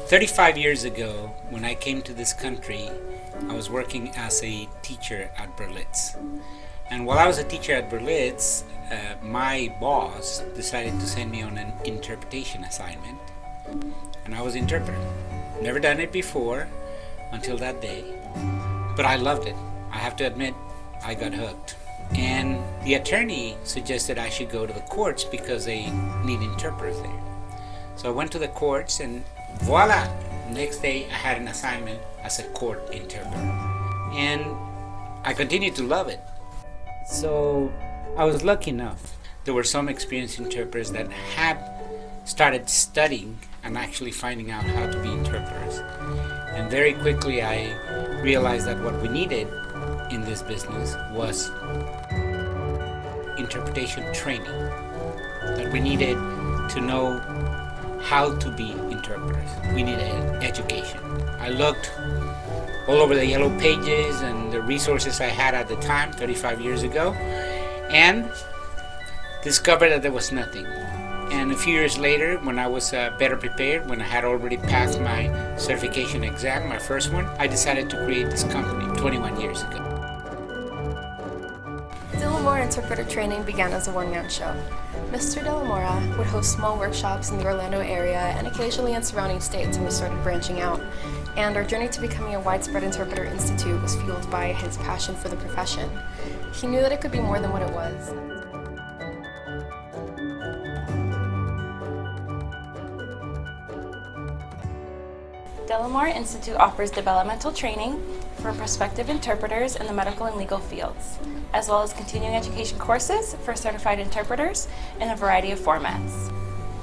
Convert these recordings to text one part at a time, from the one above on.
35 years ago, when I came to this country, I was working as a teacher at Berlitz. And while I was a teacher at Berlitz, my boss decided to send me on an interpretation assignment. And I was an interpreter. Never done it before until that day. But I loved it. I have to admit, I got hooked. And the attorney suggested I should go to the courts because they need interpreters there. So I went to the courts and voila! Next day I had an assignment as a court interpreter. And I continued to love it. So I was lucky enough. There were some experienced interpreters that had started studying and actually finding out how to be interpreters. And very quickly I realized that what we needed in this business was interpretation training. That we needed to know how to be interpreters. We needed education. I looked all over the yellow pages and the resources I had at the time, 35 years ago, and discovered that there was nothing. And a few years later, when I was better prepared, when I had already passed my certification exam, my first one, I decided to create this company 21 years ago. MORA Interpreter Training began as a one-man show. Mr. De La Mora would host small workshops in the Orlando area and occasionally in surrounding states, and we started branching out. And our journey to becoming a widespread interpreter institute was fueled by his passion for the profession. He knew that it could be more than what it was. MORA Institute offers developmental training for prospective interpreters in the medical and legal fields, as well as continuing education courses for certified interpreters in a variety of formats.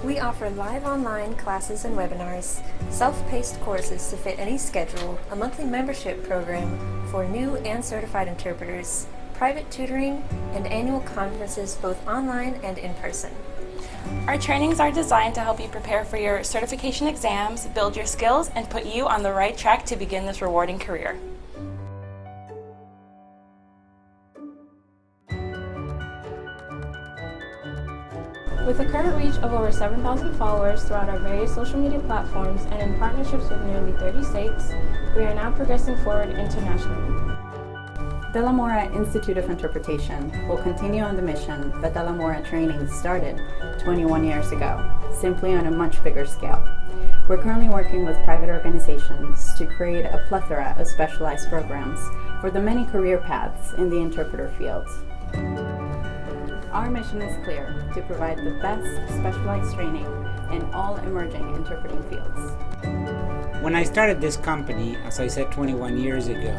We offer live online classes and webinars, self-paced courses to fit any schedule, a monthly membership program for new and certified interpreters, private tutoring, and annual conferences both online and in person. Our trainings are designed to help you prepare for your certification exams, build your skills, and put you on the right track to begin this rewarding career. With a current reach of over 7,000 followers throughout our various social media platforms and in partnerships with nearly 30 states, we are now progressing forward internationally. The MORA Institute of Interpretation will continue on the mission that the MORA training started 21 years ago, simply on a much bigger scale. We're currently working with private organizations to create a plethora of specialized programs for the many career paths in the interpreter field. Our mission is clear: to provide the best specialized training in all emerging interpreting fields. When I started this company, as I said 21 years ago,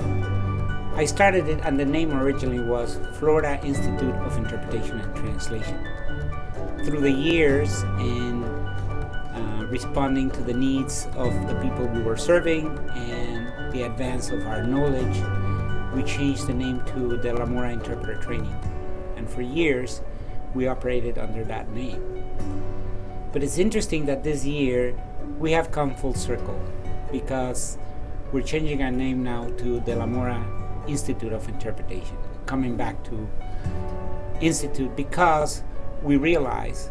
I started it, and the name originally was MORA Institute of Interpretation and Translation. Through the years and responding to the needs of the people we were serving and the advance of our knowledge, we changed the name to the MORA Interpreter Training. And for years, we operated under that name. But it's interesting that this year, we have come full circle because we're changing our name now to the MORA Institute of Interpretation, coming back to Institute because we realize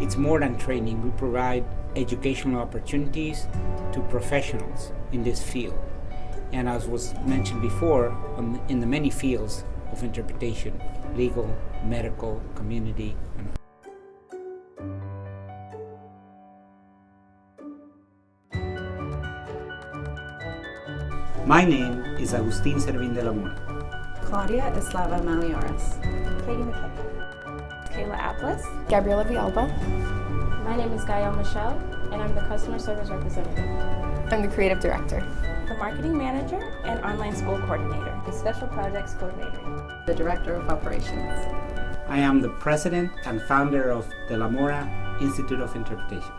it's more than training. We provide educational opportunities to professionals in this field. And as was mentioned before, in the many fields of interpretation, legal, medical, community, and My name is Agustin Servín de la Mora. Claudia Eslava Malioras. Katie McKay. Kayla Aplis. Gabriela Villalba. My name is Gael Michelle, and I'm the customer service representative. I'm the creative director. The marketing manager and online school coordinator. The special projects coordinator. The Director of Operations. I am the president and founder of the MORA Institute of Interpretation.